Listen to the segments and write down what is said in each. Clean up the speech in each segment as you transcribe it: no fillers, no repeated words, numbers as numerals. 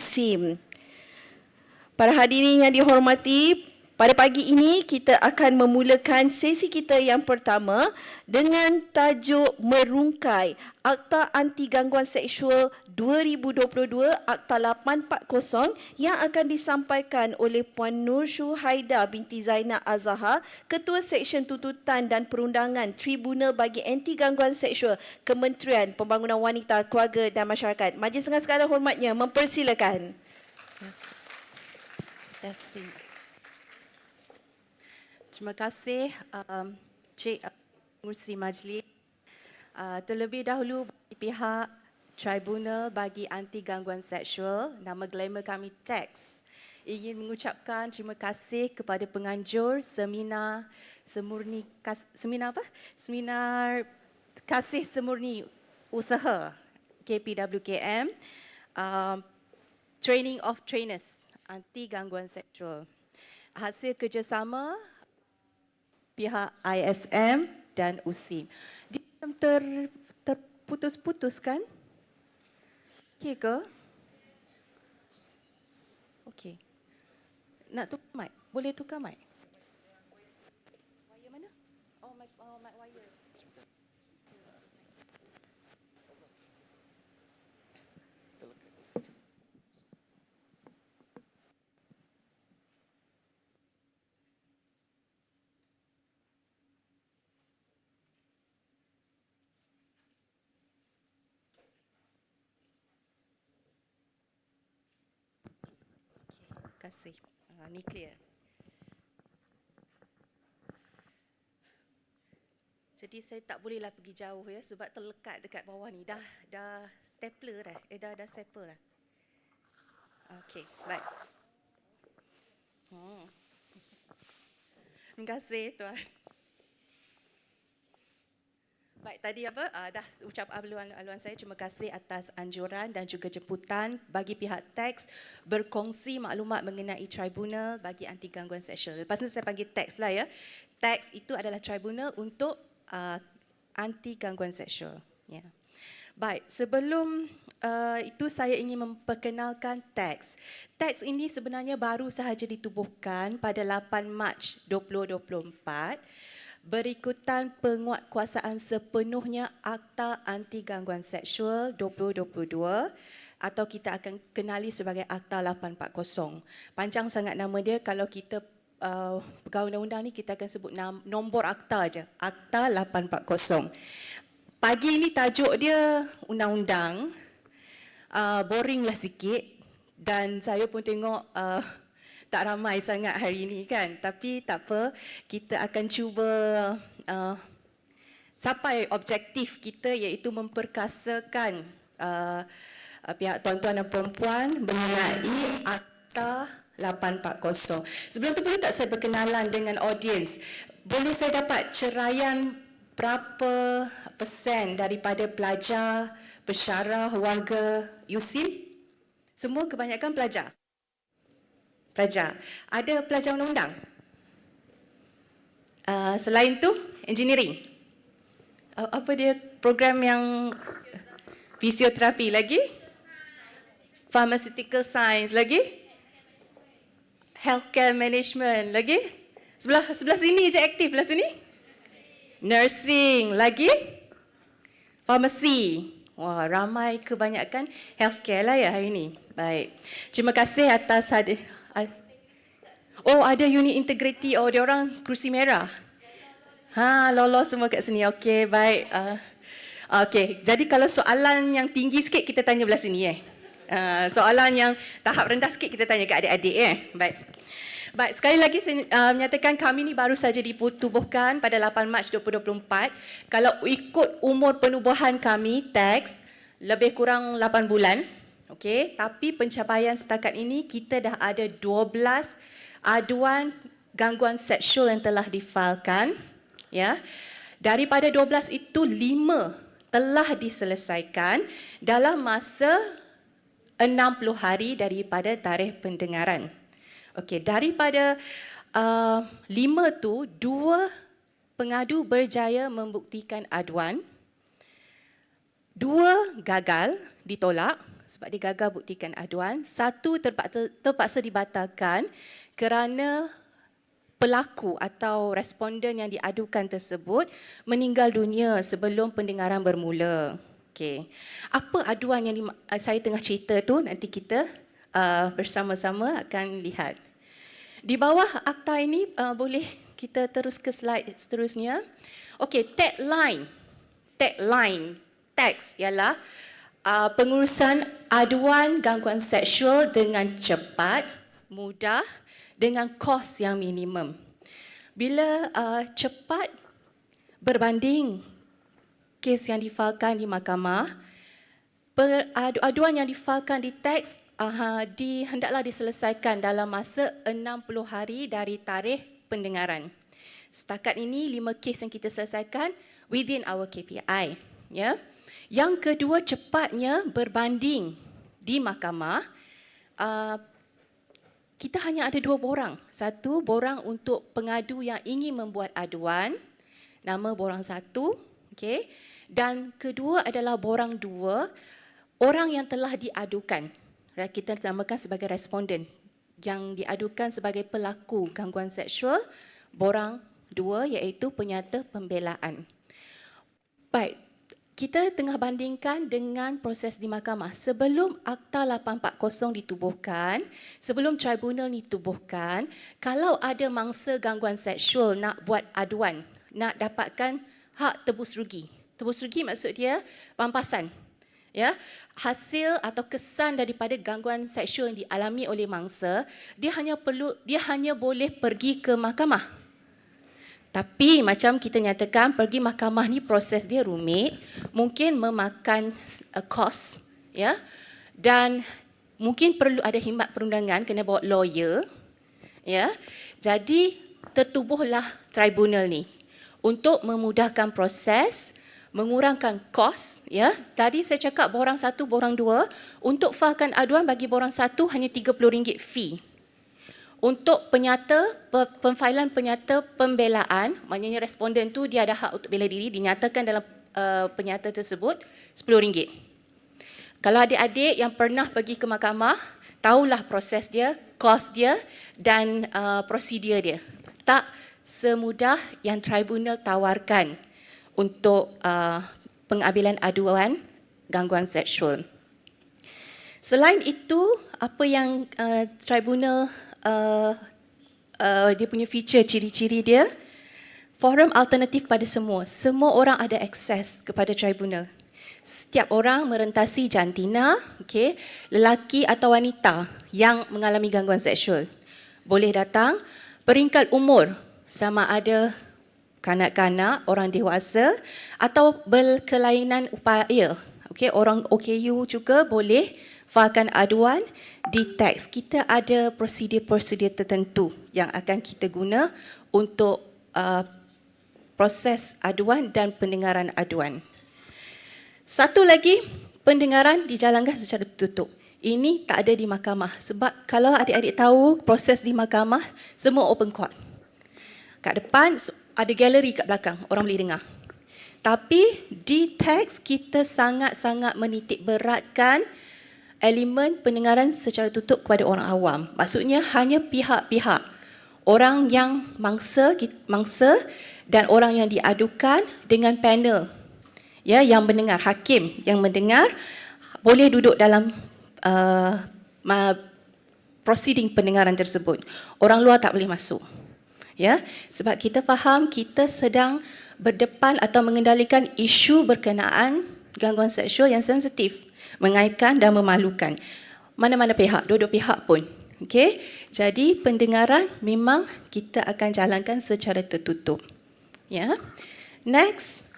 USIM. Para hadirin yang dihormati, pada pagi ini kita akan memulakan sesi kita yang pertama dengan tajuk Merungkai Akta Anti Gangguan Seksual 2022 Akta 840 yang akan disampaikan oleh Puan Nur Syuhaida binti Zainab Azahar, Ketua Seksyen Tuntutan dan Perundangan Tribunal bagi Anti Gangguan Seksual Kementerian Pembangunan Wanita, Keluarga dan Masyarakat. Majlis dengan segala hormatnya mempersilakan. Testing. Terima kasih Cik Pengurusi Majlis. Terlebih dahulu bagi pihak Tribunal bagi Anti Gangguan Seksual, nama glamour kami TAX, ingin mengucapkan terima kasih kepada penganjur seminar Seminar Kasih Semurni Usaha KPWKM, Training of Trainers Anti Gangguan Seksual. Hasil kerjasama pihak ISM dan USIM. Dia terputus-putus kan? Okey ke? Okey. Nak tukar mic? Boleh tukar mic? Wire mana? Oh, mic wire. Terima kasih. Ni clear. Jadi saya tak bolehlah pergi jauh ya sebab terlekat dekat bawah ni. Dah stapler dah. Dah staple dah. Okey, baik. Terima kasih tuan. Baik, tadi dah ucap aluan saya. Terima kasih atas anjuran dan juga jemputan bagi pihak TAX berkongsi maklumat mengenai tribunal bagi anti gangguan seksual. Lepas ni saya panggil TAX lah ya. TAX itu adalah tribunal untuk anti gangguan seksual. Ya. Baik, sebelum itu saya ingin memperkenalkan TAX. TAX ini sebenarnya baru sahaja ditubuhkan pada 8 Mac 2024. Berikutan penguatkuasaan sepenuhnya Akta Anti Gangguan Seksual 2022 atau kita akan kenali sebagai Akta 840. Panjang sangat nama dia, kalau kita pegawai undang-undang ni kita akan sebut nombor akta aja, Akta 840. Pagi ni tajuk dia undang-undang, boring lah sikit dan saya pun tengok tak ramai sangat hari ini kan, tapi tak apa, kita akan cuba sampai objektif kita iaitu memperkasakan pihak tuan-tuan dan perempuan mengenai Akta 840. Sebelum tu boleh tak saya berkenalan dengan audiens? Boleh saya dapat ceraian berapa persen daripada pelajar, pensyarah, warga USIM? Semua kebanyakan pelajar. Pelajar. Ada pelajar undang-undang? Selain tu, engineering. Apa dia program yang fisioterapi lagi? Pharmaceutical science lagi? Healthcare management lagi? Sebelah sini je aktif, belah sini? Nursing lagi? Pharmacy. Wah, ramai kebanyakan healthcare lah ya hari ini. Baik. Terima kasih atas hadir. Oh, ada unit integrity. Oh, dia orang kerusi merah. Lolos semua kat sini. Okey, baik. Okey, jadi kalau soalan yang tinggi sikit kita tanya belah sini soalan yang tahap rendah sikit kita tanya kat adik-adik Baik. Baik, sekali lagi saya menyatakan kami ni baru saja ditubuhkan pada 8 Mac 2024. Kalau ikut umur penubuhan kami TAX lebih kurang 8 bulan. Okey, tapi pencapaian setakat ini kita dah ada 12 aduan gangguan seksual yang telah difailkan, ya. Daripada 12 itu 5 telah diselesaikan dalam masa 60 hari daripada tarikh pendengaran. Okey, daripada 5 tu 2 pengadu berjaya membuktikan aduan, 2 gagal ditolak, sebab dia gagal buktikan aduan. Satu terpaksa dibatalkan kerana pelaku atau responden yang diadukan tersebut meninggal dunia sebelum pendengaran bermula. Okey. Apa aduan yang saya tengah cerita tu, nanti kita bersama-sama akan lihat. Di bawah akta ini boleh kita terus ke slide seterusnya. Okey, tagline teks ialah pengurusan aduan gangguan seksual dengan cepat, mudah, dengan kos yang minimum. Bila cepat berbanding kes yang difailkan di mahkamah, aduan yang difailkan di teks hendaklah diselesaikan dalam masa 60 hari dari tarikh pendengaran. Setakat ini 5 kes yang kita selesaikan within our KPI. Ya. Yang kedua, cepatnya berbanding di mahkamah. Kita hanya ada 2 borang. Satu, borang untuk pengadu yang ingin membuat aduan, nama borang 1. Okay. Dan kedua adalah borang 2, orang yang telah diadukan. Kita namakan sebagai responden. Yang diadukan sebagai pelaku gangguan seksual, borang 2 iaitu penyata pembelaan. Baik, kita tengah bandingkan dengan proses di mahkamah. Sebelum Akta 840 ditubuhkan, sebelum tribunal ditubuhkan, kalau ada mangsa gangguan seksual nak buat aduan, nak dapatkan hak tebus rugi. Tebus rugi maksud dia pampasan. Ya, hasil atau kesan daripada gangguan seksual yang dialami oleh mangsa, dia hanya boleh pergi ke mahkamah. Tapi macam kita nyatakan, pergi mahkamah ni proses dia rumit, mungkin memakan kos, ya, dan mungkin perlu ada khidmat perundangan, kena bawa lawyer, ya. Jadi tertubuhlah tribunal ni untuk memudahkan proses, mengurangkan kos, ya. Tadi saya cakap borang 1, borang 2, untuk failkan aduan bagi borang 1 hanya RM30 fee. Untuk pemfailan penyata pembelaan, maknanya responden tu dia ada hak untuk bela diri, dinyatakan dalam penyata tersebut RM10. Kalau adik-adik yang pernah pergi ke mahkamah, tahulah proses dia, kos dia dan prosedur dia. Tak semudah yang tribunal tawarkan untuk pengambilan aduan gangguan seksual. Selain itu, apa yang tribunal dia punya feature, ciri-ciri dia, forum alternatif pada semua. Semua orang ada akses kepada tribunal. Setiap orang merentasi jantina, okay, lelaki atau wanita yang mengalami gangguan seksual boleh datang. Peringkat umur, sama ada kanak-kanak, orang dewasa atau berkelainan upaya. Okay, orang OKU juga boleh failkan aduan di teks. Kita ada prosedur-prosedur tertentu yang akan kita guna untuk proses aduan dan pendengaran aduan. Satu lagi, pendengaran dijalankan secara tertutup. Ini tak ada di mahkamah sebab kalau adik-adik tahu proses di mahkamah semua open court. Kat depan ada galeri kat belakang, orang boleh dengar. Tapi di teks kita sangat-sangat menitik beratkan elemen pendengaran secara tutup kepada orang awam. Maksudnya hanya pihak-pihak, orang yang mangsa dan orang yang diadukan dengan panel, ya, yang mendengar, hakim yang mendengar boleh duduk dalam proceeding pendengaran tersebut. Orang luar tak boleh masuk. Ya, sebab kita faham kita sedang berdepan atau mengendalikan isu berkenaan gangguan seksual yang sensitif, mengaibkan dan memalukan. Mana-mana pihak, dua-dua pihak pun. Okey. Jadi pendengaran memang kita akan jalankan secara tertutup. Ya. Next.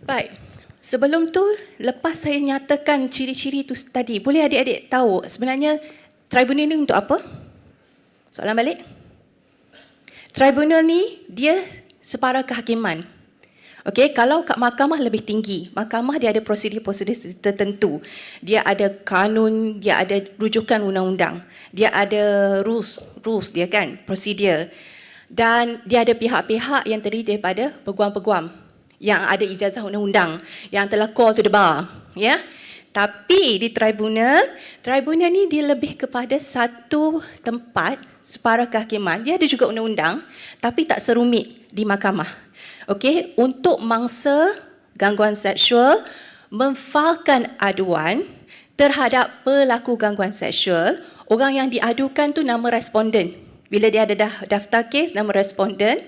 Baik. Sebelum tu, lepas saya nyatakan ciri-ciri itu tadi, boleh adik-adik tahu sebenarnya tribunal ni untuk apa? Soalan balik. Tribunal ni dia separa kehakiman. Okey, kalau kat mahkamah lebih tinggi, mahkamah dia ada prosedur-prosedur tertentu. Dia ada kanun, dia ada rujukan undang-undang. Dia ada rules dia kan, prosedur. Dan dia ada pihak-pihak yang terdiri daripada peguam-peguam yang ada ijazah undang-undang, yang telah call to the bar, ya. Tapi di tribunal ni dia lebih kepada satu tempat separa kehakiman. Dia ada juga undang-undang tapi tak serumit di mahkamah. Okey, untuk mangsa gangguan seksual memfailkan aduan terhadap pelaku gangguan seksual, orang yang diadukan tu nama responden. Bila dia ada daftar kes, nama responden,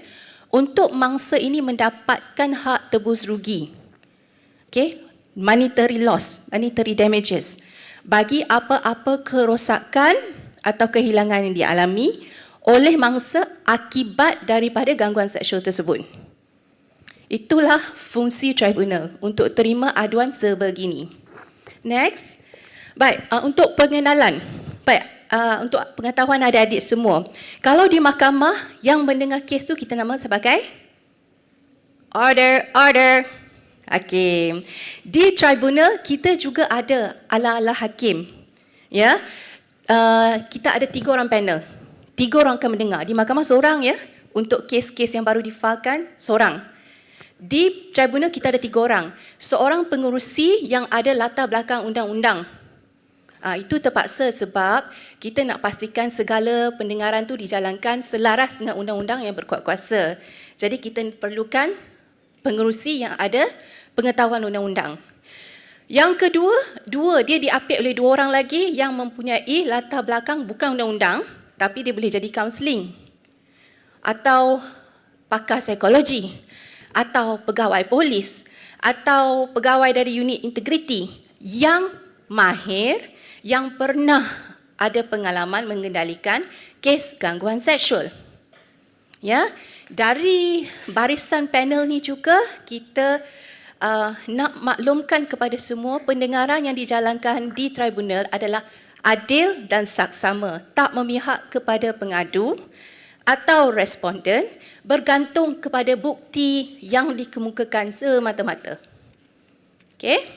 untuk mangsa ini mendapatkan hak tebus rugi. Okey, monetary loss, monetary damages bagi apa-apa kerosakan atau kehilangan yang dialami oleh mangsa akibat daripada gangguan seksual tersebut. Itulah fungsi tribunal, untuk terima aduan sebegini. Next. Baik, untuk pengenalan. Baik, untuk pengetahuan adik-adik semua. Kalau di mahkamah yang mendengar kes tu kita nama sebagai order. Hakim. Di tribunal kita juga ada ala-ala hakim. Ya. Kita ada 3 orang panel. 3 orang akan mendengar. Di mahkamah seorang ya. Untuk kes-kes yang baru difailkan seorang. Di tribunal kita ada 3 orang. Seorang pengerusi yang ada latar belakang undang-undang. Itu terpaksa sebab kita nak pastikan segala pendengaran tu dijalankan selaras dengan undang-undang yang berkuat kuasa. Jadi kita perlukan pengerusi yang ada pengetahuan undang-undang. Yang kedua, dia diapit oleh 2 orang lagi yang mempunyai latar belakang bukan undang-undang tapi dia boleh jadi kaunseling atau pakar psikologi atau pegawai polis atau pegawai dari unit integriti yang mahir, yang pernah ada pengalaman mengendalikan kes gangguan seksual. Ya, dari barisan panel ni juga kita nak maklumkan kepada semua pendengaran yang dijalankan di tribunal adalah adil dan saksama, tak memihak kepada pengadu atau responden, bergantung kepada bukti yang dikemukakan semata-mata. Okey.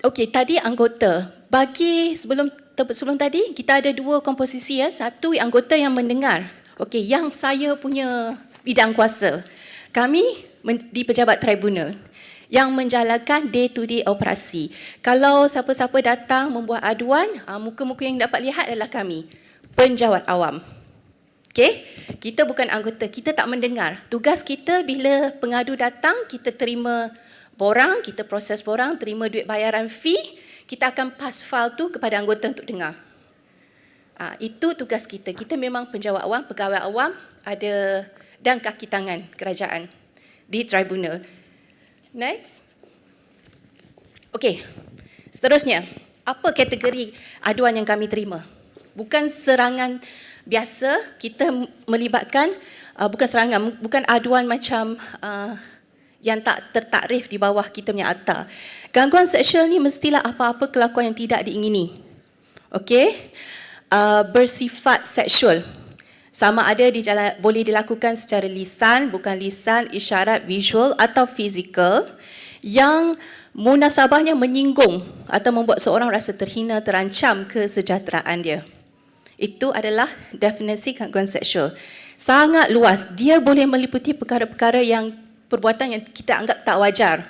Okey, tadi anggota. Bagi sebelum tadi kita ada 2 komposisi ya. Satu anggota yang mendengar. Okey, yang saya punya bidang kuasa. Kami di pejabat tribunal yang menjalankan day-to-day operasi. Kalau siapa-siapa datang membuat aduan, muka-muka yang dapat lihat adalah kami, penjawat awam. Okey, kita bukan anggota, kita tak mendengar. Tugas kita bila pengadu datang, kita terima borang, kita proses borang, terima duit bayaran fee, kita akan pass file tu kepada anggota untuk dengar. Itu tugas kita. Kita memang penjawat awam, pegawai awam ada dan kaki tangan kerajaan di tribunal. Next. Okey, seterusnya. Apa kategori aduan yang kami terima? Bukan serangan biasa, kita melibatkan, bukan aduan macam yang tak tertakrif di bawah kita punya akta. Gangguan seksual ni mestilah apa-apa kelakuan yang tidak diingini. Okey? Bersifat seksual. Sama ada boleh dilakukan secara lisan, bukan lisan, isyarat, visual atau fizikal yang munasabahnya menyinggung atau membuat seorang rasa terhina, terancam kesejahteraan dia. Itu adalah definisi gangguan seksual. Sangat luas. Dia boleh meliputi perkara-perkara yang perbuatan yang kita anggap tak wajar.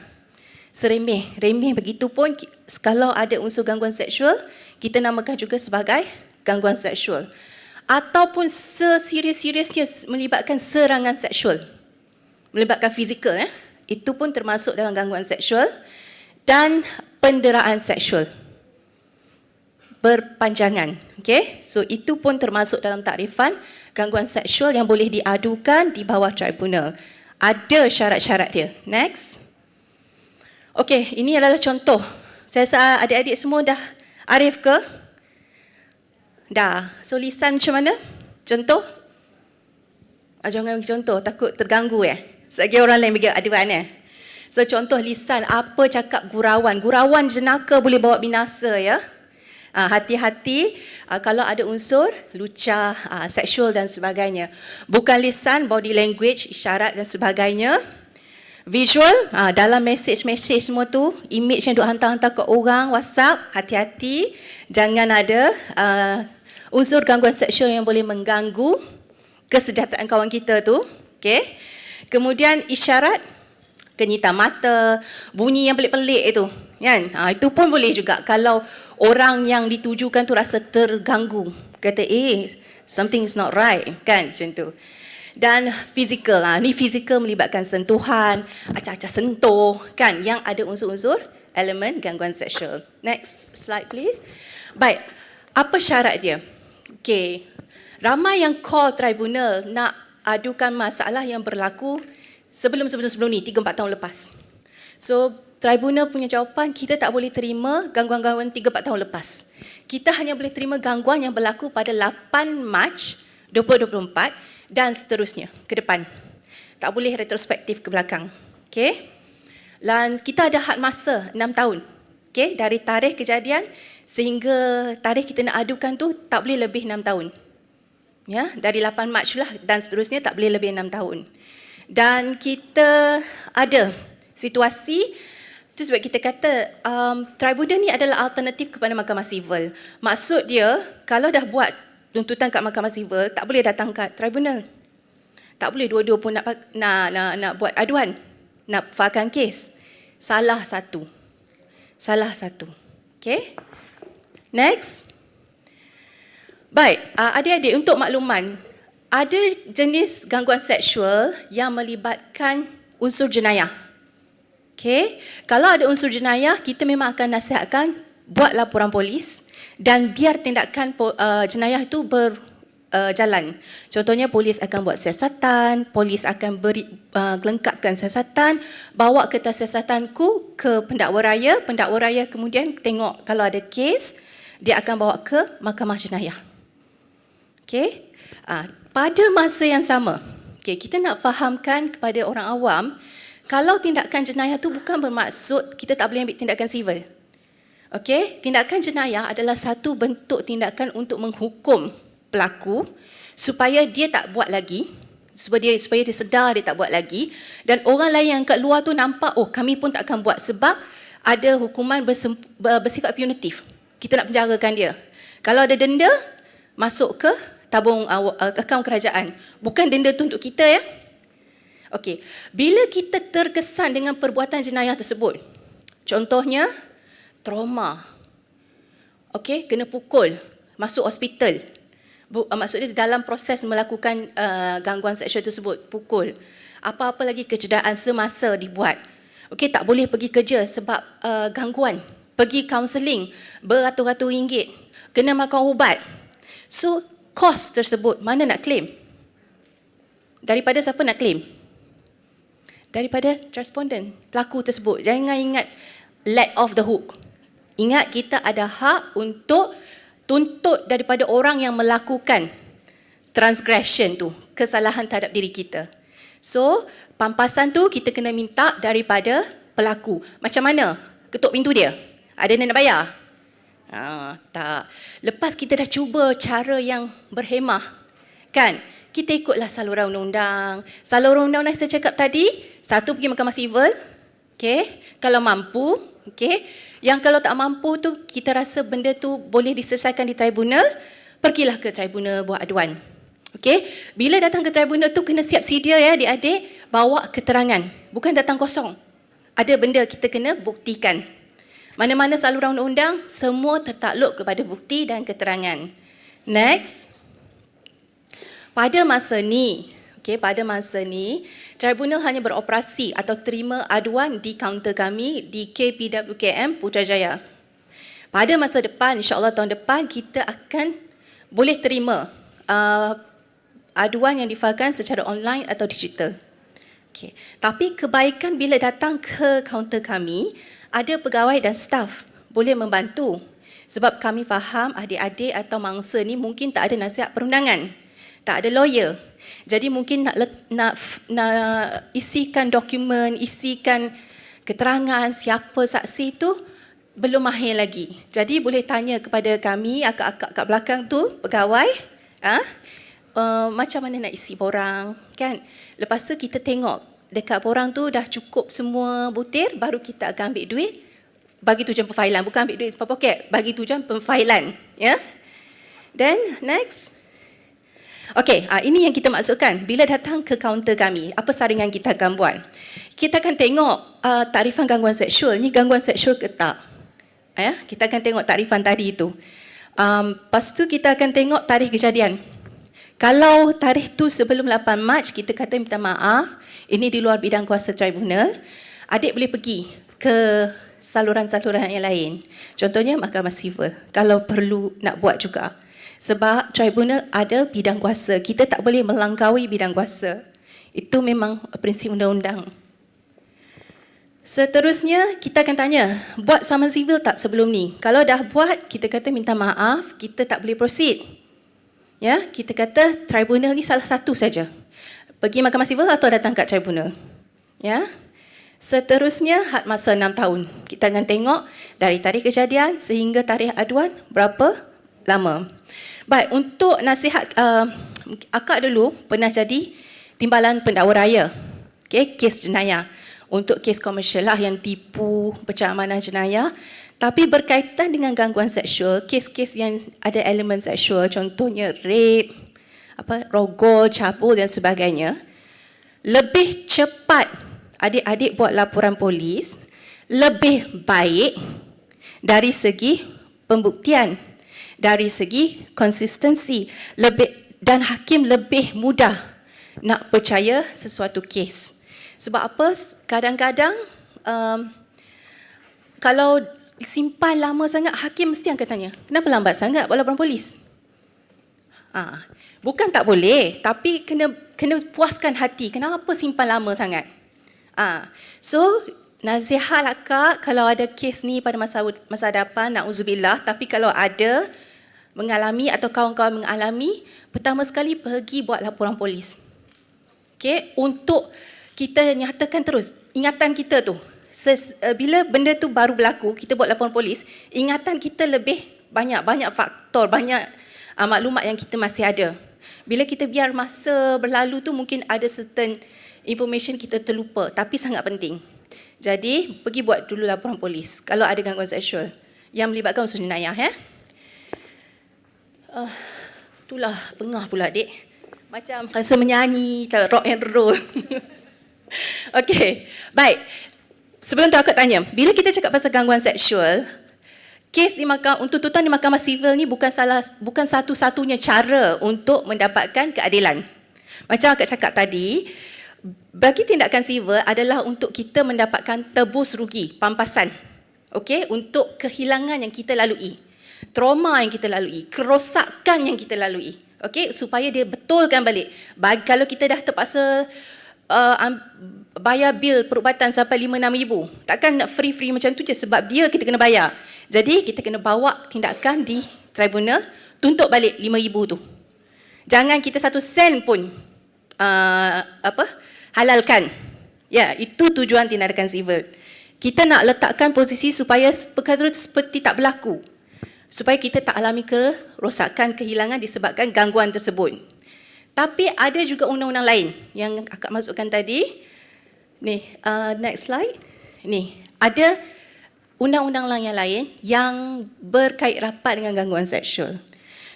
Remeh begitu pun kalau ada unsur gangguan seksual, kita namakan juga sebagai gangguan seksual. Ataupun seserius-seriusnya melibatkan serangan seksual. Melibatkan fizikal. Itu pun termasuk dalam gangguan seksual. Dan penderaan seksual. Berpanjangan. Okay? So itu pun termasuk dalam takrifan gangguan seksual yang boleh diadukan di bawah tribunal. Ada syarat-syarat dia. Next. Okey, ini adalah contoh. Saya rasa adik-adik semua dah arif ke? Dah. So lisan macam mana? Contoh? Jangan bagi contoh, takut terganggu Selagi orang lain bagi aduan So contoh lisan, apa cakap gurauan. Gurauan jenaka boleh bawa binasa ya. Hati-hati kalau ada unsur lucah, seksual dan sebagainya. Bukan lisan, body language, isyarat dan sebagainya. Visual, dalam message semua tu, image yang duk hantar-hantar ke orang, WhatsApp, hati-hati. Jangan ada unsur gangguan seksual yang boleh mengganggu kesejahteraan kawan kita tu. Okay. Kemudian isyarat, kenyitan mata, bunyi yang pelik-pelik itu, kan? Itu pun boleh juga kalau orang yang ditujukan tu rasa terganggu, kata something is not right, kan, macam tu. Dan fizikal, ni fizikal melibatkan sentuhan, acah-acah sentuh, kan, yang ada unsur-unsur elemen gangguan seksual. Next slide please. Baik, apa syarat dia? Okey, ramai yang call tribunal nak adukan masalah yang berlaku sebelum ni, 3-4 tahun lepas. So, tribunal punya jawapan, kita tak boleh terima gangguan-gangguan 3-4 tahun lepas. Kita hanya boleh terima gangguan yang berlaku pada 8 Mac 2024 dan seterusnya ke depan. Tak boleh retrospektif ke belakang. Okey? Dan kita ada had masa 6 tahun. Okey, dari tarikh kejadian sehingga tarikh kita nak adukan tu tak boleh lebih 6 tahun. Ya, dari 8 Mac lah dan seterusnya tak boleh lebih 6 tahun. Dan kita ada situasi, itu sebab kita kata tribunal ni adalah alternatif kepada mahkamah sivil. Maksud dia, kalau dah buat tuntutan kat mahkamah sivil, tak boleh datang kat tribunal. Tak boleh dua-dua pun nak buat aduan, nak failkan kes. Salah satu. Okay? Next. Baik, adik-adik, untuk makluman, ada jenis gangguan seksual yang melibatkan unsur jenayah. Okay? Kalau ada unsur jenayah, kita memang akan nasihatkan buat laporan polis dan biar tindakan jenayah itu berjalan. Contohnya, polis akan buat siasatan, polis akan gelengkapkan siasatan, bawa kertas siasatanku ke pendakwa raya kemudian tengok kalau ada kes, dia akan bawa ke mahkamah jenayah. Okay? Pada masa yang sama, okay, kita nak fahamkan kepada orang awam, kalau tindakan jenayah tu bukan bermaksud kita tak boleh ambil tindakan sivil. Okay? Tindakan jenayah adalah satu bentuk tindakan untuk menghukum pelaku supaya dia tak buat lagi, supaya dia sedar dia tak buat lagi, dan orang lain yang kat luar tu nampak, oh kami pun tak akan buat sebab ada hukuman bersifat punitif. Kita nak penjarakan dia. Kalau ada denda, masuk ke tabung akaun kerajaan. Bukan denda tu untuk kita, ya. Okey, bila kita terkesan dengan perbuatan jenayah tersebut, contohnya trauma, okey, kena pukul, masuk hospital, maksudnya dalam proses melakukan gangguan seksual tersebut, pukul, apa-apa lagi kecederaan semasa dibuat, okey, tak boleh pergi kerja sebab gangguan, pergi kaunseling beratus-ratus ringgit, kena makan ubat. So kos tersebut, mana nak claim? Daripada siapa nak claim? Daripada responden, pelaku tersebut. Jangan ingat let off the hook. Ingat, kita ada hak untuk tuntut daripada orang yang melakukan transgression tu, kesalahan terhadap diri kita. So, pampasan tu kita kena minta daripada pelaku. Macam mana? Ketuk pintu dia? Ada yang nak bayar? Tak. Lepas kita dah cuba cara yang berhemah, kan? Kita ikutlah saluran undang-undang. Saluran undang-undang saya cakap tadi, satu pergi mahkamah sivil, okay? Kalau mampu, okay? Yang kalau tak mampu tu, kita rasa benda tu boleh diselesaikan di tribunal, pergilah ke tribunal buat aduan. Okay? Bila datang ke tribunal tu, kena siap sedia, ya adik-adik, bawa keterangan. Bukan datang kosong. Ada benda kita kena buktikan. Mana-mana saluran undang-undang, semua tertakluk kepada bukti dan keterangan. Next. Pada masa ni, tribunal hanya beroperasi atau terima aduan di kaunter kami di KPWKM Putrajaya. Pada masa depan, insya-Allah tahun depan, kita akan boleh terima aduan yang difailkan secara online atau digital. Okay. Tapi kebaikan bila datang ke kaunter kami, ada pegawai dan staf boleh membantu. Sebab kami faham adik-adik atau mangsa ni mungkin tak ada nasihat perundangan, tak ada lawyer. Jadi mungkin nak isikan dokumen, isikan keterangan siapa saksi tu belum mahir lagi. Jadi boleh tanya kepada kami, akak-akak kat belakang tu, pegawai, macam mana nak isi borang, kan? Lepas tu kita tengok dekat borang tu dah cukup semua butir, baru kita akan ambil duit, bagi tujuan perfailan. Bukan ambil duit sepa poket, bagi tujuan perfailan, ya. Then next. Okey, ini yang kita maksudkan bila datang ke kaunter kami, apa saringan kita akan buat. kita akan tengok takrifan gangguan seksual. Ni gangguan seksual ke tak? Kita akan tengok takrifan tadi itu. Lepas tu kita akan tengok tarikh kejadian. Kalau tarikh tu sebelum 8 Mac, kita kata minta maaf, ini di luar bidang kuasa tribunal, adik boleh pergi ke saluran-saluran yang lain. Contohnya Mahkamah Sivil, kalau perlu nak buat juga. Sebab tribunal ada bidang kuasa, kita tak boleh melangkaui bidang kuasa. Itu memang prinsip undang-undang. Seterusnya, kita akan tanya, buat saman sivil tak sebelum ni? Kalau dah buat, kita kata minta maaf, kita tak boleh proceed. Ya, kita kata tribunal ni salah satu saja. Pergi Mahkamah Sivil atau datang kat tribunal. Ya. Seterusnya, had masa 6 tahun. Kita akan tengok dari tarikh kejadian sehingga tarikh aduan berapa lama. Baik, untuk nasihat, akak dulu pernah jadi timbalan pendakwa raya. Okay, kes jenayah. Untuk kes komersial lah yang tipu, pencamanah jenayah. Tapi berkaitan dengan gangguan seksual, kes-kes yang ada elemen seksual, contohnya rape, rogol, cabul dan sebagainya, lebih cepat adik-adik buat laporan polis, lebih baik dari segi pembuktian, dari segi konsistensi, dan hakim lebih mudah nak percaya sesuatu kes. Sebab apa? Kadang-kadang kalau simpan lama sangat, hakim mesti akan tanya, kenapa lambat sangat buat laporan polis? Bukan tak boleh, tapi kena puaskan hati, kenapa simpan lama sangat? So, nasihat akak, kalau ada kes ni pada masa hadapan, na'udzubillah, tapi kalau ada mengalami atau kawan-kawan mengalami, pertama sekali pergi buat laporan polis. Okay, untuk kita nyatakan terus, ingatan kita tu, bila benda tu baru berlaku, kita buat laporan polis, ingatan kita lebih banyak faktor, banyak maklumat yang kita masih ada. Bila kita biar masa berlalu tu, mungkin ada certain information kita terlupa, tapi sangat penting. Jadi, pergi buat dulu laporan polis kalau ada gangguan seksual yang melibatkan unsur jenayah. Itulah, pengah pula adik. Macam rasa menyanyi, rock and roll. Okey, baik. Sebelum tu aku tanya, bila kita cakap pasal gangguan seksual, kes di tuntutan di Mahkamah Sivil ni bukan satu-satunya cara untuk mendapatkan keadilan. Macam akak cakap tadi, bagi tindakan sivil adalah untuk kita mendapatkan tebus rugi, pampasan. Okey, untuk kehilangan yang kita lalui, trauma yang kita lalui, kerosakan yang kita lalui. Okey, supaya dia betulkan balik. Kalau kita dah terpaksa bayar bil perubatan sampai 5-6 ribu. Takkan nak free-free macam tu je, sebab dia kita kena bayar. Jadi kita kena bawa tindakan di tribunal, tuntut balik 5 ribu tu. Jangan kita 1 sen pun halalkan. Ya, itu tujuan tindakan sivil. Kita nak letakkan posisi supaya perkara seperti tak berlaku. Supaya kita tak alami kerosakan, kehilangan disebabkan gangguan tersebut. Tapi ada juga undang-undang lain yang akak masukkan tadi. Ni, next slide. Ni, ada undang-undang yang lain yang berkait rapat dengan gangguan seksual.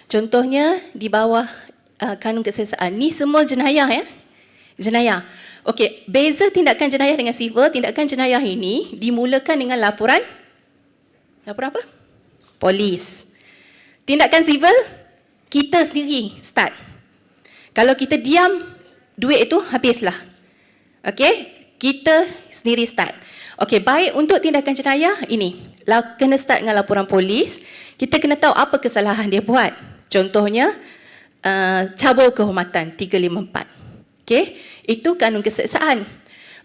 Contohnya di bawah kanun keselesaan. Ni semua jenayah ya. Jenayah. Okey, beza tindakan jenayah dengan sivil. Tindakan jenayah ini dimulakan dengan laporan apa? Polis. Tindakan sivil kita sendiri start. Kalau kita diam, duit itu habislah. Okey, kita sendiri start. Okey, baik untuk tindakan jenayah ini. Kena start dengan laporan polis. Kita kena tahu apa kesalahan dia buat. Contohnya, cabul kehormatan 354. Okey, itu kanun keseksaan.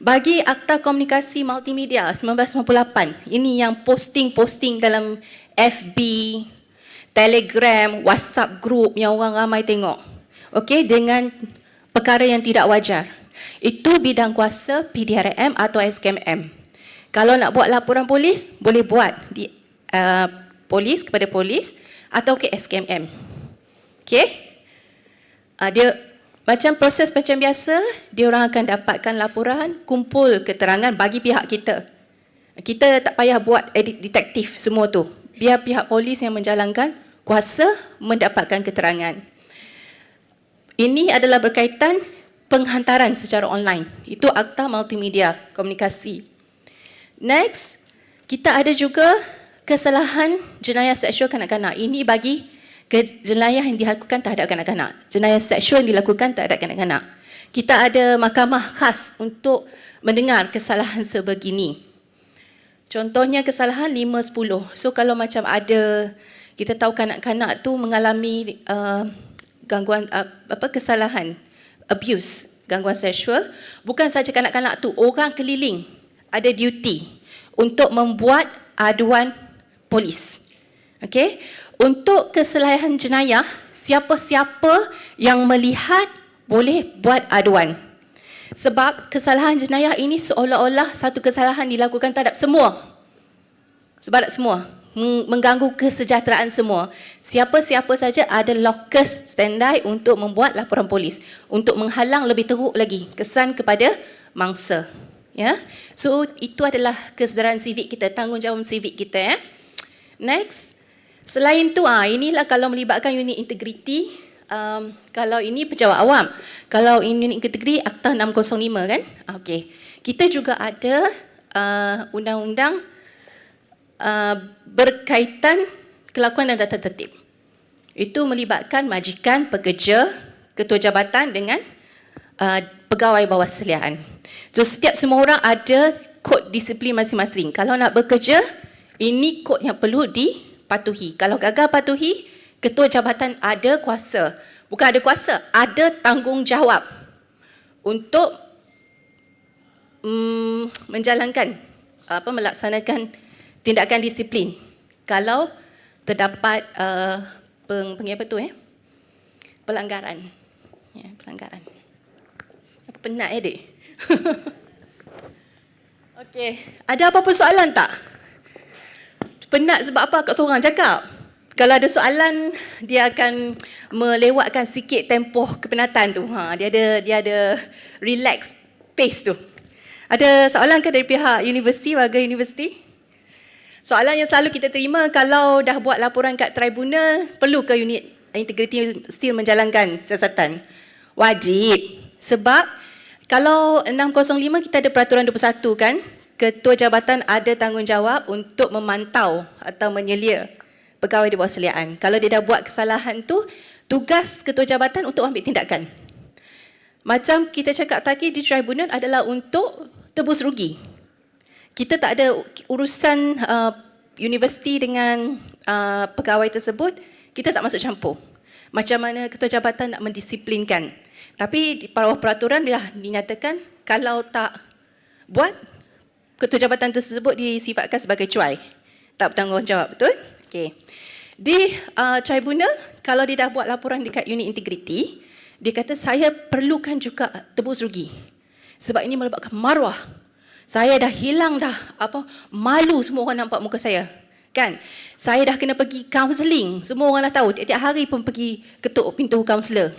Bagi Akta Komunikasi Multimedia 1998, ini yang posting-posting dalam FB, Telegram, WhatsApp group yang orang ramai tengok. Okey, dengan perkara yang tidak wajar. Itu bidang kuasa PDRM atau SKMM. Kalau nak buat laporan polis, boleh buat di polis kepada polis atau ke SKMM. Okey? Dia macam proses macam biasa, dia orang akan dapatkan laporan, kumpul keterangan bagi pihak kita. Kita tak payah buat edit detektif semua tu. Biar pihak polis yang menjalankan kuasa mendapatkan keterangan. Ini adalah berkaitan penghantaran secara online. Itu akta multimedia komunikasi. Next, kita ada juga kesalahan jenayah seksual kanak-kanak. Ini bagi jenayah yang dilakukan terhadap kanak-kanak. Jenayah seksual yang dilakukan terhadap kanak-kanak. Kita ada mahkamah khas untuk mendengar kesalahan sebegini. Contohnya kesalahan 5-10. So kalau macam ada, kita tahu kanak-kanak tu mengalami gangguan kesalahan, abuse, gangguan seksual, bukan saja kanak-kanak tu, orang keliling ada duty untuk membuat aduan polis. Okey? Untuk kesalahan jenayah, siapa-siapa yang melihat boleh buat aduan. Sebab kesalahan jenayah ini seolah-olah satu kesalahan dilakukan terhadap semua. Sebab semua mengganggu kesejahteraan semua. Siapa-siapa saja ada locus standby untuk membuat laporan polis, untuk menghalang lebih teruk lagi kesan kepada mangsa. Ya. So itu adalah kesedaran sivik kita, tanggungjawab sivik kita, ya. Next. Selain tu inilah kalau melibatkan unit integriti, kalau ini pejabat awam. Kalau unit integriti Akta 605 kan? Okey. Kita juga ada undang-undang berkaitan kelakuan dan tata tertib. Itu melibatkan majikan, pekerja, ketua jabatan dengan pegawai bawah seliaan. So setiap semua orang ada kod disiplin masing-masing. Kalau nak bekerja, ini kod yang perlu dipatuhi. Kalau gagal patuhi, ketua jabatan ada kuasa. Bukan ada kuasa, ada tanggungjawab untuk menjalankan, melaksanakan tindakan disiplin. Kalau terdapat pelanggaran. Ya, pelanggaran. Apa penat dek? Okey, ada apa-apa soalan tak? Penat sebab apa Kak seorang cakap? Kalau ada soalan, dia akan melewatkan sikit tempoh kepenatan tu. Dia ada relax pace tu. Ada soalan ke dari pihak universiti, warga universiti? Soalan yang selalu kita terima, kalau dah buat laporan kat tribunal, perlu ke unit integriti still menjalankan siasatan? Wajib. Sebab kalau 605 kita ada peraturan 21 kan, ketua jabatan ada tanggungjawab untuk memantau atau menyelia pegawai di bawah seliaan. Kalau dia dah buat kesalahan tu, tugas ketua jabatan untuk ambil tindakan. Macam kita cakap tadi di tribunal adalah untuk tebus rugi. Kita tak ada urusan universiti dengan pegawai tersebut, kita tak masuk campur. Macam mana ketua jabatan nak mendisiplinkan. Tapi di bawah peraturan dah dinyatakan kalau tak buat, ketua jabatan tersebut disifatkan sebagai cuai. Tak bertanggungjawab, betul? Okey. Di tribunal, kalau dia dah buat laporan dekat unit integriti, dia kata saya perlukan juga tebus rugi. Sebab ini melibatkan maruah. Saya dah hilang malu semua orang nampak muka saya. Kan? Saya dah kena pergi kaunseling. Semua orang dah tahu, tiap-tiap hari pun pergi ketuk pintu kaunselor.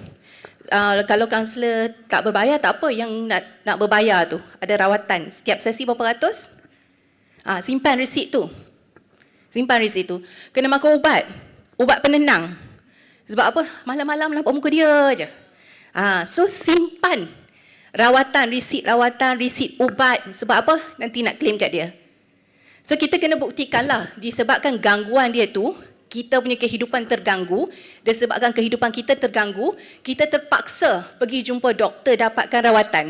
Kalau kaunselor tak berbayar, tak apa, yang nak berbayar tu ada rawatan. Setiap sesi berapa ratus? Simpan resit tu. Simpan resit tu. Kena makan ubat penenang. Sebab apa? Malam-malam nampak muka dia je. So simpan resit ubat. Sebab apa? Nanti nak claim kat dia. So kita kena buktikanlah, disebabkan gangguan dia tu, kita punya kehidupan terganggu, disebabkan kehidupan kita terganggu, kita terpaksa pergi jumpa doktor dapatkan rawatan.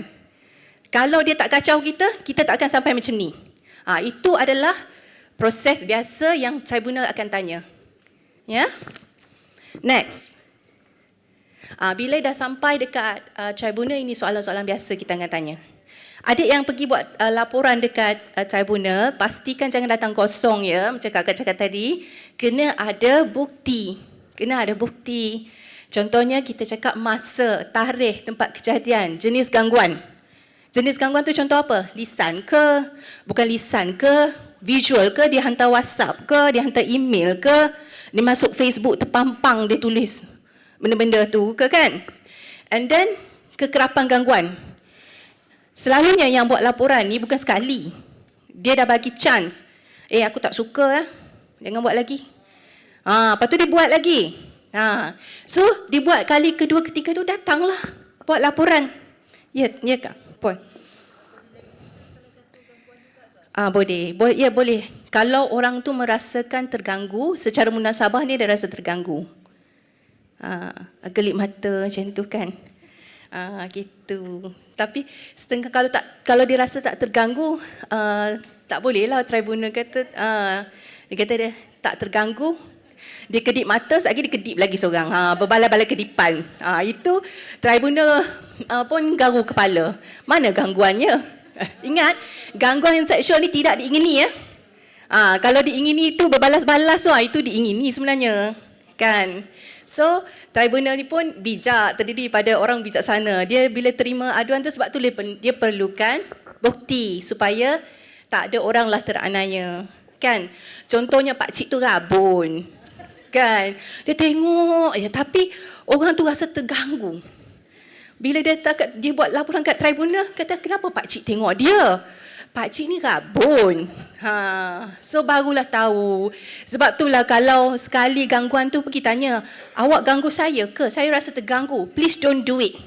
Kalau dia tak kacau kita, kita tak akan sampai macam ni. Itu adalah proses biasa yang tribunal akan tanya. Ya? Next. Bila dah sampai dekat tribunal, ini soalan-soalan biasa kita akan tanya. Adik yang pergi buat laporan dekat tribunal, pastikan jangan datang kosong ya, macam kakak cakap tadi. Kena ada bukti. Contohnya kita cakap masa, tarikh, tempat kejadian, jenis gangguan. Jenis gangguan tu contoh apa? Lisan ke? Bukan lisan ke? Visual ke? Dia hantar WhatsApp ke? Dia hantar email ke? Dia masuk Facebook, terpampang dia tulis benda-benda tu ke kan? And then kekerapan gangguan. Selalunya yang buat laporan ni bukan sekali. Dia dah bagi chance. Aku tak suka jangan buat lagi. Lepas tu dia buat lagi. So dibuat kali kedua ketiga tu, datanglah buat laporan. Ya, ya Kak. Puan. Boleh. Ya, boleh. Kalau orang tu merasakan terganggu, secara munasabah ni dia rasa terganggu. Gelip mata macam tu kan. Gitu. Tapi setengah kalau dia rasa tak terganggu, tak boleh lah tribunal kata, dia kata dia tak terganggu, dia kedip mata, sekejap lagi dia kedip lagi seorang. Berbalai-balai kedipan. Itu tribunal pun garu kepala. Mana gangguannya? Ingat, gangguan seksual ni tidak diingini ya. Kalau diingini itu berbalas-balas, itu diingini sebenarnya. Kan? So, tribunal ni pun bijak, terdiri pada orang bijaksana. Dia bila terima aduan tu sebab tu dia perlukan bukti supaya tak ada orang lah teranaya. Kan? Contohnya pakcik tu rabun. Kan? Dia tengok je tapi orang tu rasa terganggu. Bila dia buat laporan kat tribunal, kata kenapa pakcik tengok dia? Pakcik ni rabun. So barulah tahu. Sebab itulah kalau sekali gangguan tu pergi tanya, awak ganggu saya ke? Saya rasa terganggu. Please don't do it.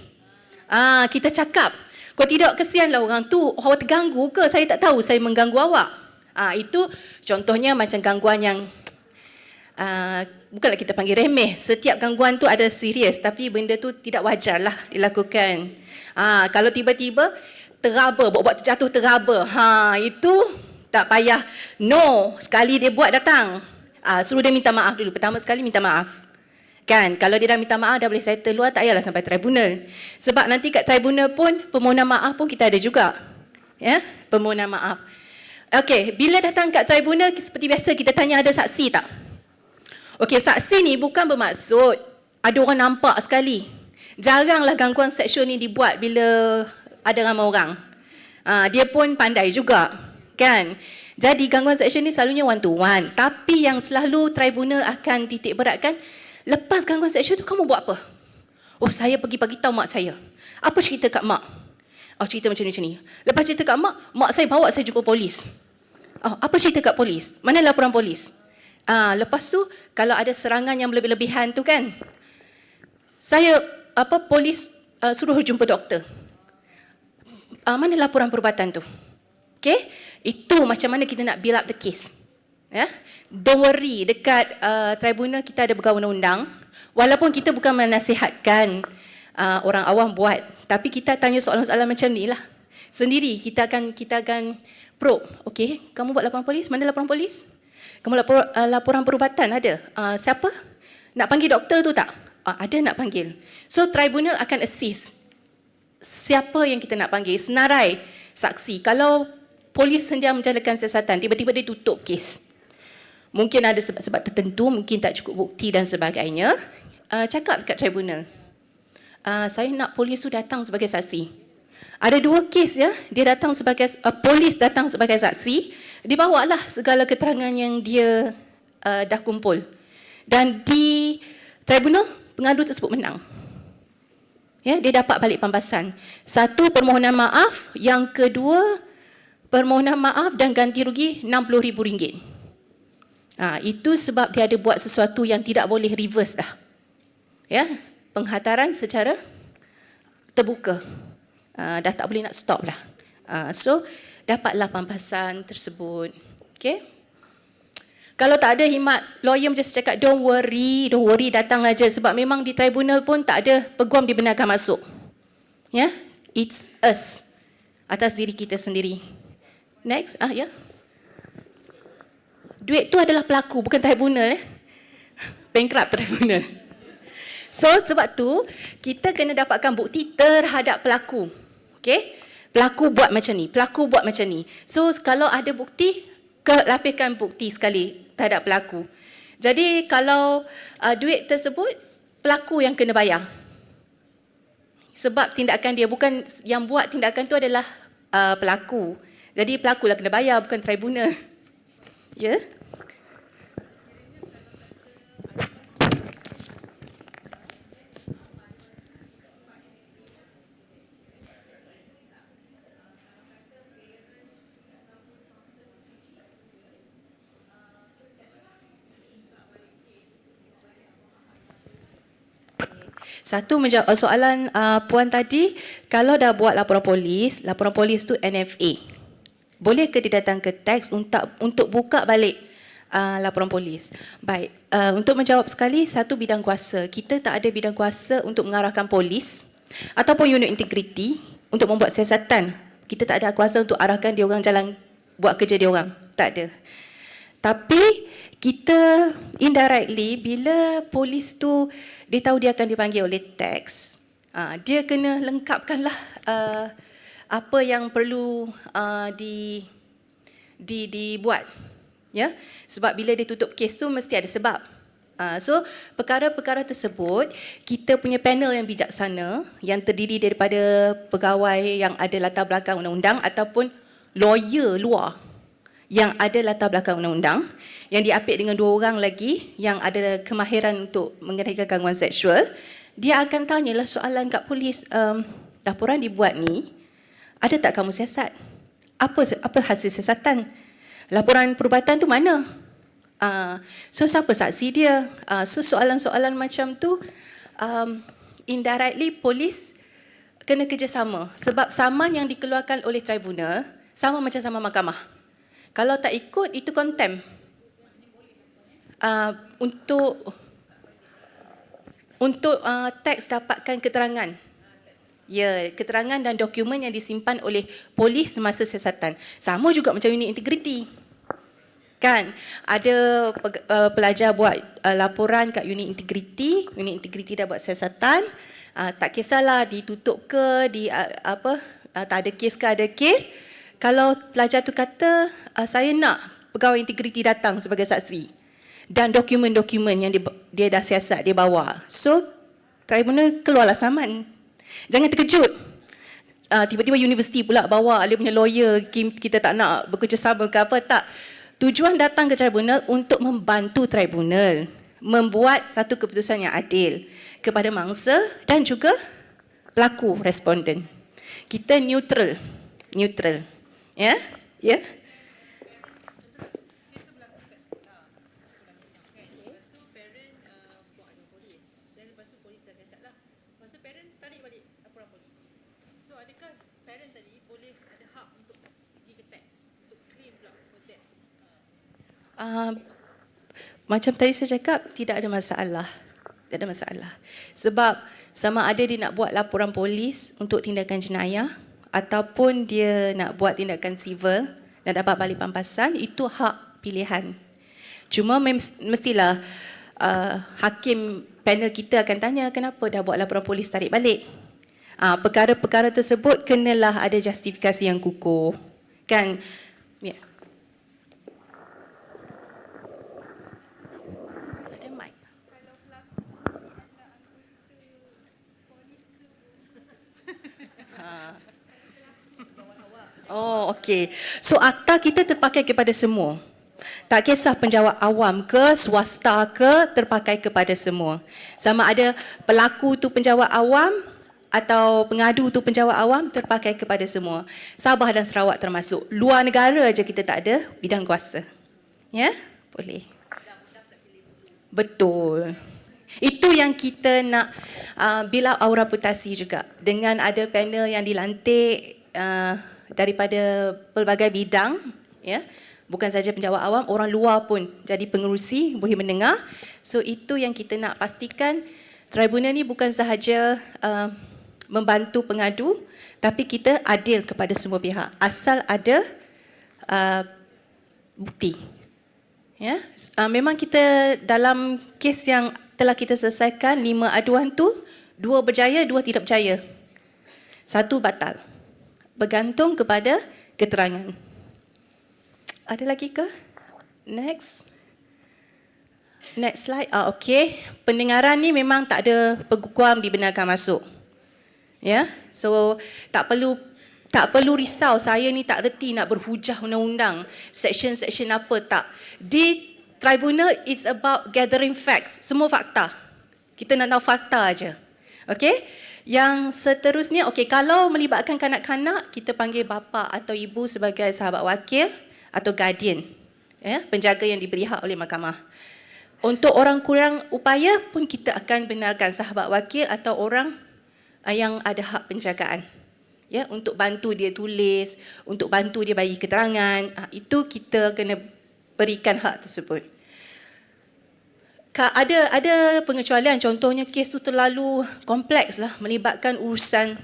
Kita cakap. Kalau tidak, kesianlah orang tu. Awak terganggu ke? Saya tak tahu saya mengganggu awak. Itu contohnya macam gangguan yang bukanlah kita panggil remeh. Setiap gangguan tu ada serius, tapi benda tu tidak wajar lah dilakukan. Kalau tiba-tiba teraba, buat terjatuh teraba, itu tak payah. No, sekali dia buat datang. Suruh dia minta maaf dulu. Pertama sekali minta maaf. Kan, kalau dia dah minta maaf, dah boleh settle luar, tak payahlah sampai tribunal. Sebab nanti kat tribunal pun, permohonan maaf pun kita ada juga. Ya, permohonan maaf. Okey, bila datang kat tribunal, seperti biasa kita tanya ada saksi tak? Okey, saksi ni bukan bermaksud ada orang nampak sekali. Jaranglah gangguan seksual ni dibuat bila ada ramai orang. Dia pun pandai juga, kan? Jadi gangguan seksual ni selalunya one to one. Tapi yang selalu tribunal akan titik beratkan, lepas gangguan seksual tu kamu buat apa? Oh, saya pergi bagi tahu mak saya. Apa cerita kat mak? Cerita macam ni. Lepas cerita kat mak saya bawa saya jumpa polis. Apa cerita kat polis? Mana laporan polis? Lepas tu kalau ada serangan yang berlebihan tu kan, saya polis suruh jumpa doktor. Mana laporan perubatan tu? Okay, itu macam mana kita nak build up the case. Ya, don't worry, dekat tribunal kita ada pegawai undang-undang. Walaupun kita bukan menasihatkan orang awam buat, tapi kita tanya soalan-soalan macam ni lah. Sendiri kita akan probe. Okay, kamu buat laporan polis? Mana laporan polis? Kamu laporan perubatan ada? Siapa? Nak panggil doktor tu tak? Ada, nak panggil. So tribunal akan assist siapa yang kita nak panggil, senarai saksi. Kalau polis hendak menjalankan siasatan, tiba-tiba dia tutup kes. Mungkin ada sebab-sebab tertentu, mungkin tak cukup bukti dan sebagainya. Cakap dekat tribunal, saya nak polis tu datang sebagai saksi. Ada 2 kes ya, dia datang sebagai polis datang sebagai saksi, dibawalah segala keterangan yang dia dah kumpul. Dan di tribunal pengadu tersebut menang. Ya, dia dapat balik pampasan. 1, permohonan maaf, yang kedua permohonan maaf dan ganti rugi RM60,000. Itu sebab dia ada buat sesuatu yang tidak boleh reverse dah. Ya, penghantaran secara terbuka. Dah tak boleh nak stop lah. So dapatlah pampasan tersebut. Okay? Kalau tak ada khidmat lawyer macam saya cakap, don't worry, datang aja. Sebab memang di tribunal pun tak ada peguam dibenarkan masuk. Ya, it's us, atas diri kita sendiri. Next, ya. Duit tu adalah pelaku, bukan tribunal. Bankrupt tribunal. So sebab tu kita kena dapatkan bukti terhadap pelaku. Okay? Pelaku buat macam ni. So kalau ada bukti, lapihkan bukti sekali terhadap pelaku. Jadi kalau duit tersebut, pelaku yang kena bayar. Sebab tindakan dia, bukan yang buat tindakan tu adalah pelaku. Jadi pelaku lah kena bayar, bukan tribunal. Ya? Satu menjawab soalan Puan tadi, kalau dah buat laporan polis tu NFA. Boleh ke dia datang ke tax untuk buka balik laporan polis? Baik, untuk menjawab sekali, satu bidang kuasa. Kita tak ada bidang kuasa untuk mengarahkan polis ataupun unit integriti untuk membuat siasatan. Kita tak ada kuasa untuk arahkan dia orang jalan buat kerja dia orang. Tak ada. Tapi kita indirectly bila polis tu dia tahu dia akan dipanggil oleh tax, dia kena lengkapkanlah apa yang perlu dibuat, ya. Sebab bila dia tutup kes tu mesti ada sebab. So perkara-perkara tersebut kita punya panel yang bijaksana yang terdiri daripada pegawai yang ada latar belakang undang-undang ataupun lawyer luar yang ada latar belakang undang-undang, yang diapit dengan 2 orang lagi yang ada kemahiran untuk mengenai gangguan seksual. Dia akan tanyalah soalan kat polis, laporan dibuat ni, ada tak kamu siasat? Apa hasil siasatan? Laporan perubatan tu mana? So siapa saksi dia? So soalan-soalan macam tu, indirectly polis kena kerjasama. Sebab saman yang dikeluarkan oleh tribunal sama macam saman mahkamah. Kalau tak ikut, itu contempt. Untuk teks dapatkan keterangan. Ya, keterangan dan dokumen yang disimpan oleh polis semasa siasatan. Sama juga macam unit integriti. Kan? Ada pelajar buat laporan kat unit integriti dah buat siasatan. Tak kisahlah ditutup ke, tak ada kes ke ada kes. Kalau pelajar tu kata, saya nak pegawai integriti datang sebagai saksi dan dokumen-dokumen yang dia dah siasat, dia bawa. So, tribunal keluarlah saman. Jangan terkejut. Tiba-tiba universiti pula bawa dia punya lawyer, kita tak nak bekerjasama ke apa, tak. Tujuan datang ke tribunal untuk membantu tribunal membuat satu keputusan yang adil kepada mangsa dan juga pelaku responden. Kita neutral. Ya? Ya? Macam tadi saya cakap, tidak ada masalah. Tak ada masalah. Sebab sama ada dia nak buat laporan polis untuk tindakan jenayah ataupun dia nak buat tindakan civil dan dapat balik pampasan, itu hak pilihan. Cuma mestilah hakim panel kita akan tanya kenapa dah buat laporan polis tarik balik. Perkara-perkara tersebut kenalah ada justifikasi yang kukuh. Kan? Ya. Ada mic. Oh, okey. So akta kita terpakai kepada semua. Tak kisah penjawat awam ke, swasta ke, terpakai kepada semua. Sama ada pelaku tu penjawat awam atau pengadu tu penjawat awam, terpakai kepada semua. Sabah dan Sarawak termasuk. Luar negara aja kita tak ada bidang kuasa. Ya? Boleh. Betul. Itu yang kita nak build up our reputasi juga. Dengan ada panel yang dilantik daripada pelbagai bidang, ya, bukan saja penjawat awam, orang luar pun jadi pengerusi, boleh mendengar. So itu yang kita nak pastikan, tribunal ni bukan sahaja membantu pengadu, tapi kita adil kepada semua pihak asal ada bukti. Ya, memang kita dalam kes yang telah kita selesaikan, 5 aduan tu 2 berjaya, 2 tidak berjaya, 1 batal. Bergantung kepada keterangan. Ada lagi ke? Next slide. Okey. Pendengaran ni memang tak ada peguam dibenarkan masuk. Ya. So tak perlu risau, saya ni tak reti nak berhujah undang-undang, section apa, tak. Di tribunal it's about gathering facts, semua fakta. Kita nak tahu fakta aja. Okey? Yang seterusnya, okey, kalau melibatkan kanak-kanak, kita panggil bapa atau ibu sebagai sahabat wakil atau guardian, ya, penjaga yang diberi hak oleh mahkamah. Untuk orang kurang upaya pun kita akan benarkan sahabat wakil atau orang yang ada hak penjagaan. Ya, untuk bantu dia tulis, untuk bantu dia bagi keterangan, itu kita kena berikan hak tersebut. Ada pengecualian, contohnya kes tu terlalu kompleks lah, melibatkan urusan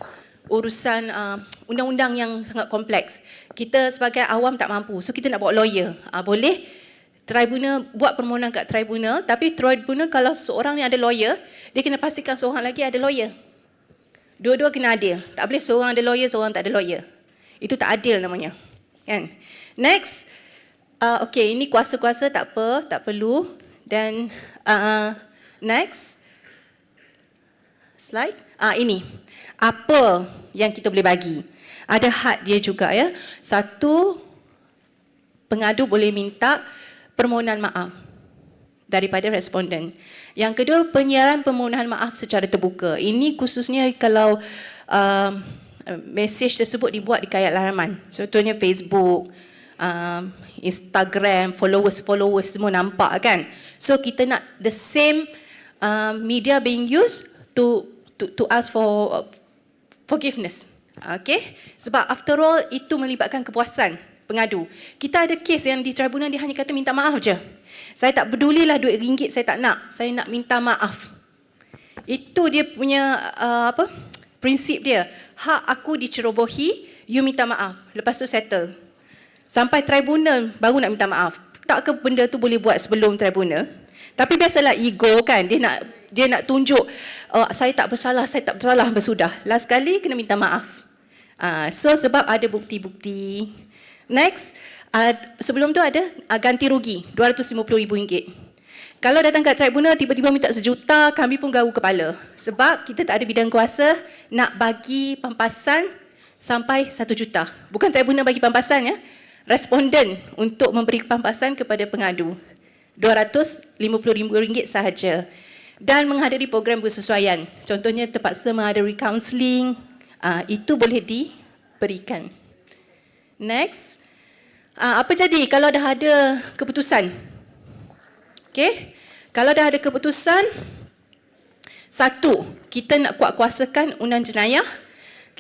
undang-undang yang sangat kompleks. Kita sebagai awam tak mampu, so kita nak bawa lawyer. Boleh tribunal buat permohonan kat tribunal, tapi tribunal kalau seorang ni ada lawyer, dia kena pastikan seorang lagi ada lawyer. Dua-dua kena adil. Tak boleh seorang ada lawyer, seorang tak ada lawyer. Itu tak adil namanya. Kan? Next, okay, ini kuasa-kuasa tak apa, tak perlu. Dan next slide. Ini apa yang kita boleh bagi. Ada had dia juga ya. Satu, pengadu boleh minta permohonan maaf daripada responden. Yang kedua, penyiaran permohonan maaf secara terbuka. Ini khususnya kalau mesej tersebut dibuat di kayat laman. Contohnya Facebook, Instagram, followers semua nampak kan. So kita nak the same media being used to ask for forgiveness. Okay? Sebab after all itu melibatkan kepuasan pengadu. Kita ada kes yang di tribunal dia hanya kata minta maaf je. Saya tak pedulilah duit ringgit saya tak nak. Saya nak minta maaf. Itu dia punya prinsip dia. Hak aku dicerobohi, you minta maaf. Lepas tu settle. Sampai tribunal baru nak minta maaf. Tak ke benda tu boleh buat sebelum tribunal? Tapi biasalah ego kan, dia nak tunjuk saya tak bersalah bersudah. Last kali kena minta maaf. So sebab ada bukti-bukti. Next, sebelum tu ada ganti rugi RM250,000. Kalau datang kat tribunal tiba-tiba minta RM1 juta, kami pun garu kepala. Sebab kita tak ada bidang kuasa nak bagi pampasan sampai RM1 juta. Bukan tribunal bagi pampasan ya. Responden untuk memberi pampasan kepada pengadu. RM250,000 sahaja. Dan menghadiri program bersesuaian. Contohnya terpaksa menghadiri kaunseling, itu boleh diberikan. Next, apa jadi kalau dah ada keputusan? Okay, kalau dah ada keputusan, satu, kita nak kuat-kuasakan undang jenayah.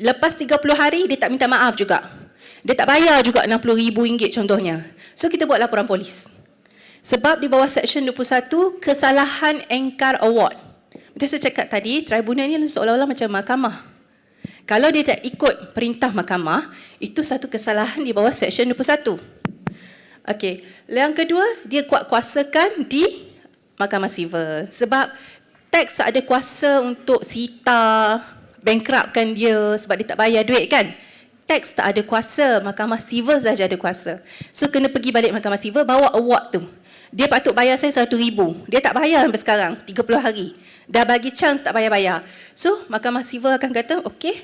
Lepas 30 hari, dia tak minta maaf juga. Dia tak bayar juga RM60,000 contohnya. So kita buat laporan polis. Sebab di bawah Seksyen 21, kesalahan engkar award. Macam saya cakap tadi, tribunal ni seolah-olah macam mahkamah. Kalau dia tak ikut perintah mahkamah, itu satu kesalahan di bawah Seksyen 21. Okey, yang kedua, dia kuat-kuasakan di Mahkamah Sivil. Sebab teks ada kuasa untuk sita, bankruptkan dia sebab dia tak bayar duit kan. Teks tak ada kuasa, Mahkamah Sivil saja ada kuasa. So kena pergi balik Mahkamah Sivil, bawa award tu. Dia patut bayar saya RM100,000. Dia tak bayar sampai sekarang, 30 hari. Dah bagi chance tak bayar-bayar. So Mahkamah Sivil akan kata, okey,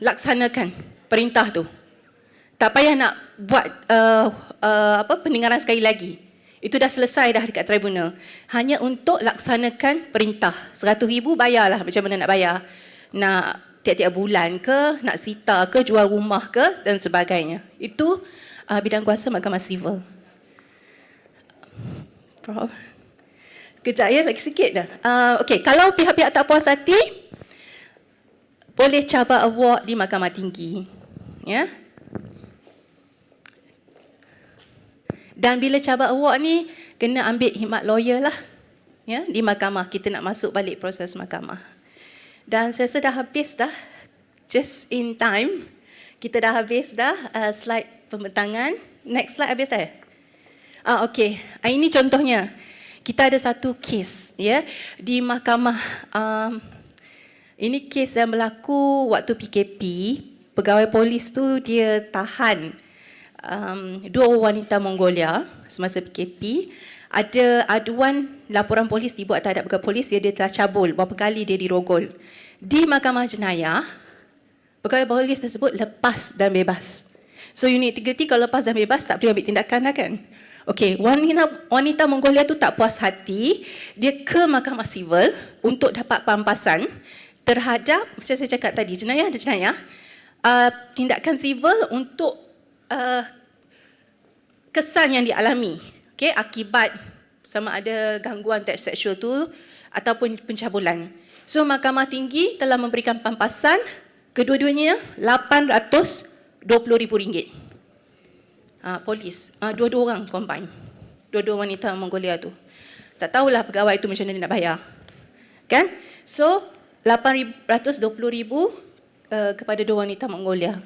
laksanakan perintah tu. Tak payah nak buat pendengaran sekali lagi. Itu dah selesai dah dekat tribunal. Hanya untuk laksanakan perintah. RM100,000 bayarlah macam mana nak bayar. Nak tiap-tiap bulan ke, nak sita ke, jual rumah ke dan sebagainya. Itu bidang kuasa Mahkamah Sivil. Kejap ya, lagi sikit dah. Okey, kalau pihak-pihak tak puas hati, boleh cabar award di Mahkamah Tinggi. Ya. Dan bila cabar award ni, kena ambil khidmat lawyer lah. Ya, di mahkamah, kita nak masuk balik proses mahkamah. Dan saya rasa dah habis dah. Just in time. Kita dah habis dah slide pembentangan. Next slide habis saya. Okey, ini contohnya. Kita ada satu kes ya di mahkamah. Ini kes yang berlaku waktu PKP. Pegawai polis tu dia tahan dua wanita Mongolia semasa PKP. Ada aduan laporan polis dibuat terhadap pegawai polis, dia telah cabul, berapa kali dia dirogol. Di mahkamah jenayah, pegawai polis tersebut lepas dan bebas. So unit 3T kalau lepas dan bebas tak boleh ambil tindakan dah kan. Okey, wanita Mongolia tu tak puas hati, dia ke Mahkamah Sivil untuk dapat pampasan terhadap, macam saya cakap tadi, jenayah ada jenayah, tindakan sivil untuk kesan yang dialami, okey, akibat sama ada gangguan teks seksual tu ataupun pencabulan. So Mahkamah Tinggi telah memberikan pampasan kedua-duanya RM820,000. Polis, dua-dua orang combine. Dua-dua wanita Mongolia tu. Tak tahulah pegawai tu macam mana dia nak bayar. Kan? So RM820,000 kepada dua wanita Mongolia.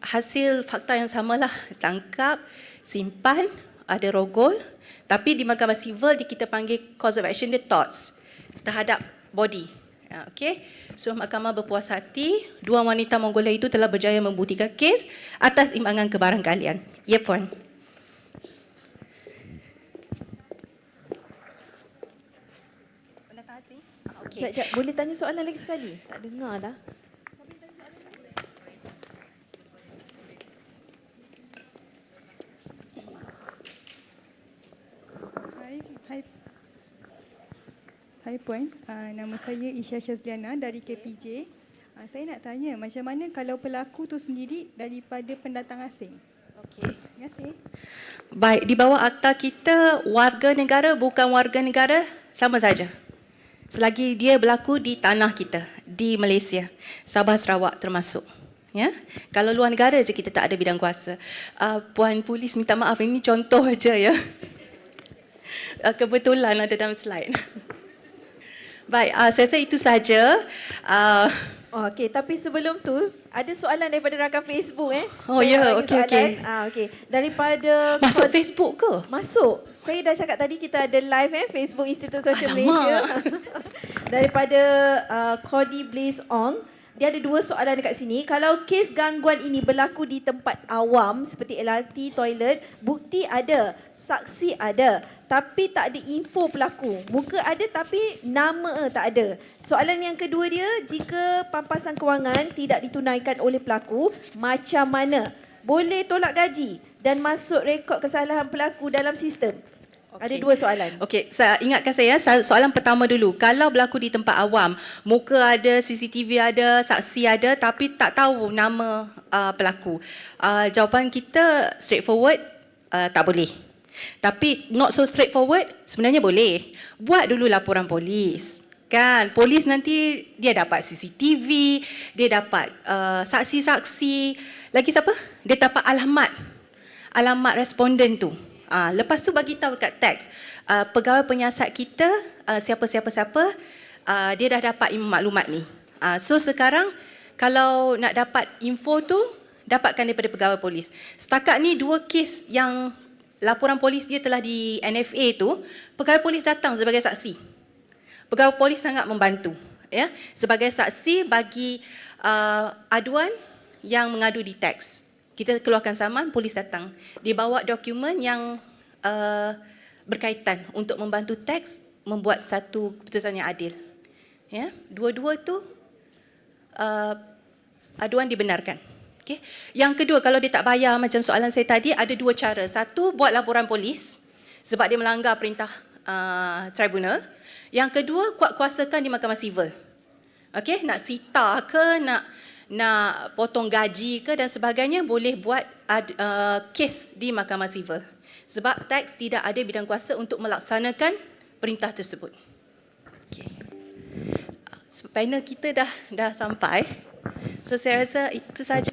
Hasil fakta yang samalah, tangkap, simpan, ada rogol, tapi di mahkamah sivil kita panggil cause of action dia torts terhadap body. Okay. So mahkamah berpuas hati, dua wanita Mongolia itu telah berjaya membuktikan kes atas imbangan kebarangkalian. Ya, Puan. Okay. Sekejap, boleh tanya soalan lagi sekali? Tak dengar dah. Hai Puan, nama saya Isha Shazliana dari KPJ. Saya nak tanya macam mana kalau pelaku tu sendiri daripada pendatang asing? Okey. Terima kasih. Baik, di bawah akta kita warga negara bukan warga negara sama saja. Selagi dia berlaku di tanah kita, di Malaysia, Sabah Sarawak termasuk. Ya, kalau luar negara je kita tak ada bidang kuasa. Puan Polis minta maaf, ini contoh aja ya. Kebetulan ada dalam slide. Baik, saya rasa itu saja. Okey, tapi sebelum tu ada soalan daripada rakan Facebook Oh ya, okey. Okey. Daripada Masuk Facebook ke? Masuk. Saya dah cakap tadi kita ada live Facebook Institut Sosial Alamak. Malaysia. Daripada Cody Blaze Ong. Dia ada dua soalan dekat sini. Kalau kes gangguan ini berlaku di tempat awam seperti LRT, toilet, bukti ada, saksi ada, tapi tak ada info pelaku. Muka ada tapi nama tak ada. Soalan yang kedua dia, jika pampasan kewangan tidak ditunaikan oleh pelaku, macam mana? Boleh tolak gaji dan masuk rekod kesalahan pelaku dalam sistem? Ada dua soalan. Okey, ingatkan saya soalan pertama dulu. Kalau berlaku di tempat awam, muka ada, CCTV ada, saksi ada tapi tak tahu nama pelaku. Jawapan kita straightforward, tak boleh. Tapi not so straightforward, sebenarnya boleh. Buat dulu laporan polis. Kan, polis nanti dia dapat CCTV, dia dapat saksi-saksi. Lagi siapa? Dia dapat alamat responden tu. Lepas tu bagi tahu dekat teks, pegawai penyiasat kita, siapa-siapa, dia dah dapat maklumat ni. So sekarang kalau nak dapat info tu, dapatkan daripada pegawai polis. Setakat ni 2 kes yang laporan polis dia telah di NFA tu, pegawai polis datang sebagai saksi. Pegawai polis sangat membantu. Ya, sebagai saksi bagi aduan yang mengadu di teks. Kita keluarkan saman, polis datang. Dia bawa dokumen yang berkaitan untuk membantu teks membuat satu keputusan yang adil. Ya, dua-dua tu aduan dibenarkan. Okay. Yang kedua, kalau dia tak bayar macam soalan saya tadi, ada 2 cara. Satu, buat laporan polis sebab dia melanggar perintah tribunal. Yang kedua, kuat-kuasakan di mahkamah sivil. Okay, nak sita ke, nak potong gaji ke dan sebagainya, boleh buat kes di mahkamah sivil. Sebab teks tidak ada bidang kuasa untuk melaksanakan perintah tersebut. Okay. Panel kita dah sampai. So saya rasa itu saja.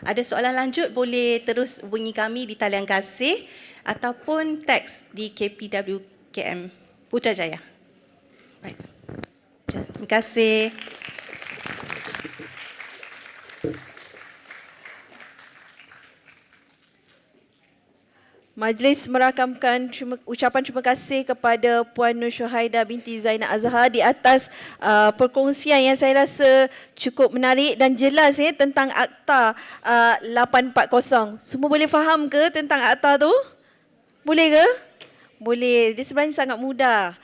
Ada soalan lanjut boleh terus hubungi kami di talian kasih ataupun teks di KPWKM Putrajaya. Baik. Terima kasih. Majlis merakamkan ucapan terima kasih kepada Puan Nur Syuhaida binti Zainal Azhar di atas perkongsian yang saya rasa cukup menarik dan jelas tentang Akta 840. Semua boleh faham ke tentang Akta tu? Boleh ke? Boleh. Dia sebenarnya sangat mudah.